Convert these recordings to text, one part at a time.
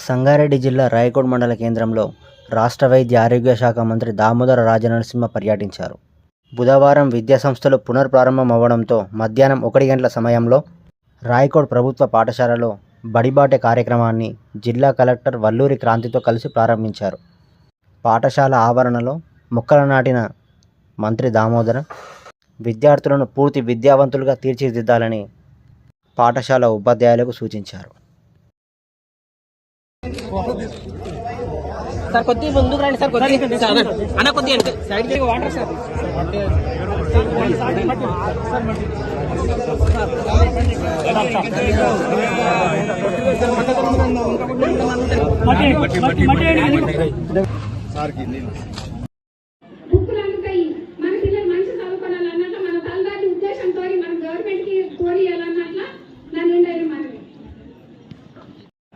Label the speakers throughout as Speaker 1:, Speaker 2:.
Speaker 1: సంగారెడ్డి జిల్లా రాయకోడ్ మండల కేంద్రంలో రాష్ట్ర వైద్య ఆరోగ్య శాఖ మంత్రి దామోదర రాజనరసింహ పర్యటించారు. బుధవారం విద్యాసంస్థలు పునర్ప్రారంభం అవ్వడంతో మధ్యాహ్నం 1 గంటల సమయంలో రాయకోడ్ ప్రభుత్వ పాఠశాలలో బడిబాట కార్యక్రమాన్ని జిల్లా కలెక్టర్ వల్లూరి క్రాంతితో కలిసి ప్రారంభించారు. పాఠశాల ఆవరణలో మొక్కలు నాటిన మంత్రి దామోదర విద్యార్థులను పూర్తి విద్యావంతులుగా తీర్చిదిద్దాలని పాఠశాల ఉపాధ్యాయులకు సూచించారు.
Speaker 2: సార్ కొద్ది ముందుకు రండి సార్, కొద్ది అన్న కొద్ది సైడ్ వాటర్ సార్.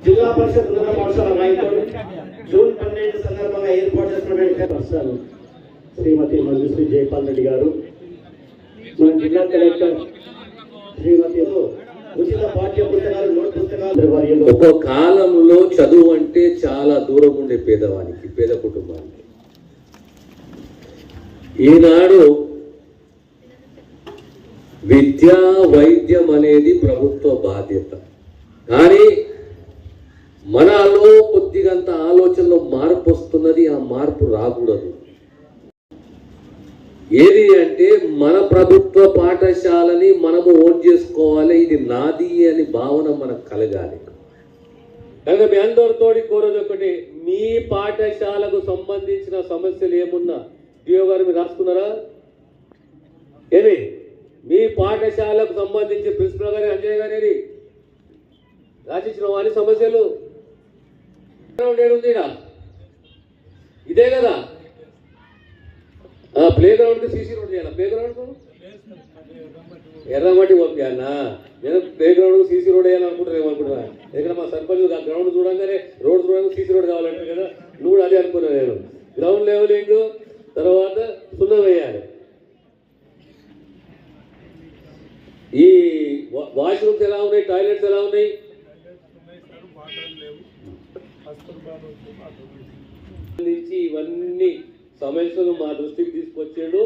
Speaker 3: జిల్లా పరిషత్ ఉన్నత పాఠశాల రాయకోడ్ జూన్ 12 సందర్భంగా ఏర్పాటు చేసినటువంటి శ్రీమతి మంజుశ్రీ జయపాల్ రెడ్డి గారు, మన జిల్లా కలెక్టర్ శ్రీమతి ఉచిత పాఠ్య పుస్తకాలు, నోట్ పుస్తకాలు.
Speaker 4: ఒక కాలంలో చదువు అంటే చాలా దూరం ఉండే పేదవానికి, పేద కుటుంబానికి. ఈనాడు విద్యా వైద్యం అనేది ప్రభుత్వ బాధ్యత. కానీ మనలో కొద్దిగంత ఆలోచనలో మార్పు వస్తున్నది. ఆ మార్పు రాకూడదు. ఏది అంటే మన ప్రభుత్వ పాఠశాలని మనము ఓన్ చేసుకోవాలి, ఇది నాది అని భావన మనకు కలగాలి. కనుక మీ అందరితోటి కోరేది ఒకటి, మీ పాఠశాలకు సంబంధించిన సమస్యలు ఏమున్నా డిఓ గారు మీరు రాసుకున్నారా? ఏమి మీ పాఠశాలకు సంబంధించి ప్రిన్సిపల్ గారి అంజయ్ గారి రాసిచ్చిన వారి సమస్యలు ఇదే కదా. ప్లే గ్రౌండ్ కి సీసీ రోడ్ చేయాలి. ప్లే గ్రౌండ్ ఎర్రమట్టి పంపించాలన్నా? నేను ప్లే గ్రౌండ్ సీసీ రోడ్ వేయాలనుకుంటున్నా ఏమనుకుంటున్నా. ఎందుకంటే మా సర్పంచ్ గ్రౌండ్ చూడంగానే రోడ్ చూడంగా సీసీ రోడ్ కావాలంటే కదా, నువ్వు కూడా అదే అనుకున్నా. నేను గ్రౌండ్ లెవెలింగ్ తర్వాత సున్నం వేయాలి. ఈ వాష్రూమ్స్ ఎలా ఉన్నాయి, టాయిలెట్స్ ఎలా ఉన్నాయి? ఇవన్నీ సమస్యలు మా దృష్టికి తీసుకొచ్చాడు.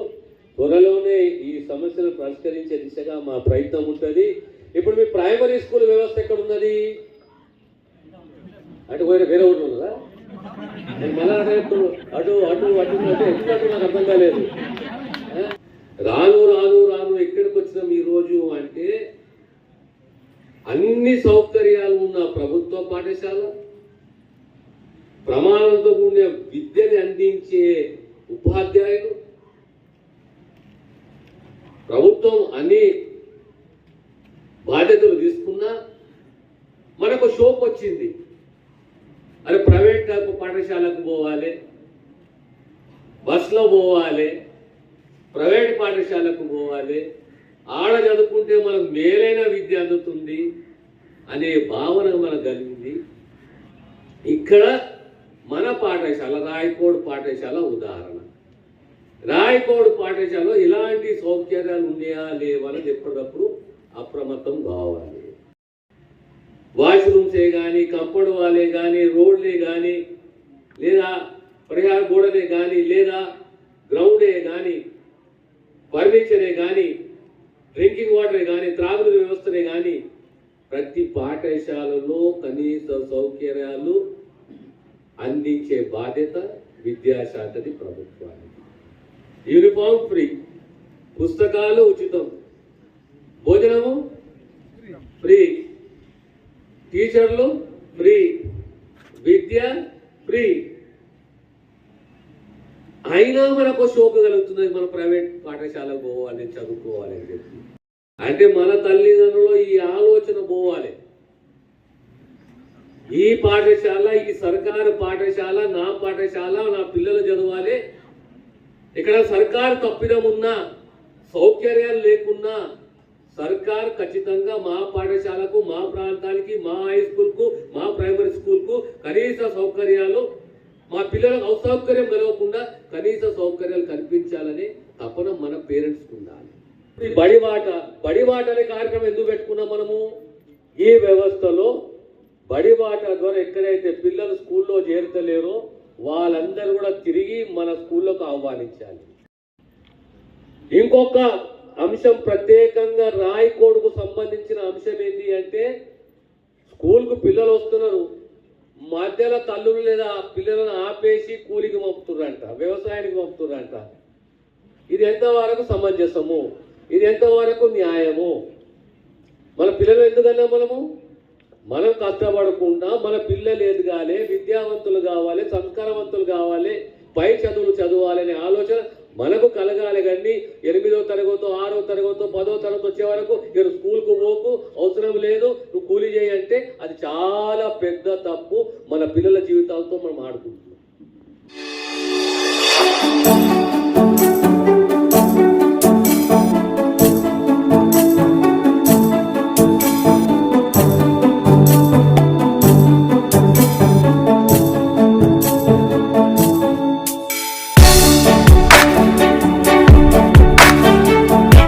Speaker 4: త్వరలోనే ఈ సమస్యలు పరిష్కరించే దిశగా మా ప్రయత్నం ఉంటుంది. ఇప్పుడు మీ ప్రైమరీ స్కూల్ వ్యవస్థ ఎక్కడ ఉన్నది? అటు వేరే ఒకటి ఉన్నదా? మళ్ళా అటు అటు అటు అటు అంటే ఎక్కడ నాకు అర్థం కాలేదు. రాను రాను రాను ఎక్కడికి వచ్చినాం ఈరోజు అంటే, అన్ని సౌకర్యాలు ఉన్న ప్రభుత్వ పాఠశాల, ప్రమాణంతో కూడిన విద్యని అందించే ఉపాధ్యాయులు, ప్రభుత్వం అన్ని బాధ్యతలు తీసుకున్నా మనకు షోక్ వచ్చింది. అరే ప్రైవేట్ పాఠశాలకు పోవాలి, బస్లో పోవాలి, ప్రైవేట్ పాఠశాలకు పోవాలి, ఆడ చదువుకుంటే మనకు మేలైన విద్య అందుతుంది అనే భావన మనకు కలిగింది. ఇక్కడ మన పాఠశాల రాయకోడ్ పాఠశాల ఉదాహరణ. రాయకోడ్ పాఠశాలలో ఇలాంటి సౌకర్యాలు ఉన్నాయా లేవని ఎప్పటికప్పుడు అప్రమత్తం కావాలి. వాష్రూమ్సే కానీ, కంపౌండ్ వాలే కానీ, రోడ్లే కానీ, లేదా పరిహార గోడలే కానీ, లేదా గ్రౌండే కానీ, ఫర్నిచరే కానీ, డ్రింకింగ్ వాటరే కానీ, త్రాగునీరు వ్యవస్థనే కానీ, ప్రతి పాఠశాలలో కనీస సౌకర్యాలు అందించే బాధ్యత విద్యాశాఖది, ప్రభుత్వానికి. యూనిఫామ్ ఫ్రీ, పుస్తకాలు ఉచితం, భోజనము ఫ్రీ, టీచర్లు ఫ్రీ, విద్య ఫ్రీ. అయినా మనకు షోకు కలుగుతున్నది మన ప్రైవేట్ పాఠశాలకు పోవాలి, చదువుకోవాలి అని చెప్పి. అంటే మన తల్లిదండ్రులు ఈ ఆలోచన పోవాలి. ఈ పాఠశాల, ఈ సర్కారు పాఠశాల, నా పాఠశాల, నా పిల్లలు చదవాలి. ఇక్కడ సర్కారు తప్పిదం ఉన్నా, సౌకర్యాలు లేకున్నా, సర్కారు ఖచ్చితంగా మా పాఠశాలకు, మా ప్రాంతానికి, మా హై స్కూల్కు, మా ప్రైమరీ స్కూల్కు కనీస సౌకర్యాలు, మా పిల్లలకు అసౌకర్యం కలగకుండా కనీస సౌకర్యాలు కల్పించాలని తపన మన పేరెంట్స్కి ఉండాలి. బడిబాట అనే కార్యక్రమం ఎందుకు పెట్టుకున్నాం మనము? ఈ వ్యవస్థలో బడిబాట ద్వారా ఎక్కడైతే పిల్లలు స్కూల్లో చేరతలేరో వాళ్ళందరూ కూడా తిరిగి మన స్కూల్లోకి ఆహ్వానించాలి. ఇంకొక అంశం ప్రత్యేకంగా రాయకోడుకు సంబంధించిన అంశం ఏంటి అంటే, స్కూల్కు పిల్లలు వస్తున్నారు, మధ్యలో తల్లులు లేదా పిల్లలను ఆపేసి కూలికి పంపుతుర్రంట, వ్యవసాయానికి పంపుతుర్రంట. ఇది ఎంతవరకు సమంజసము, ఇది ఎంతవరకు న్యాయము? మన పిల్లలు ఎందుకన్నా మనం కష్టపడకుండా మన పిల్లలు ఎదగాలి, విద్యావంతులు కావాలి, సంస్కారవంతులు కావాలి, పై చదువులు చదవాలనే ఆలోచన మనకు కలగాలి. కానీ 8వ తరగతో 6వ తరగతో 10వ తరగతి వచ్చే వరకు మీరు స్కూల్కు పోకు, అవసరం లేదు, నువ్వు కూలి చేయంటే అది చాలా పెద్ద తప్పు. మన పిల్లల జీవితాలతో మనం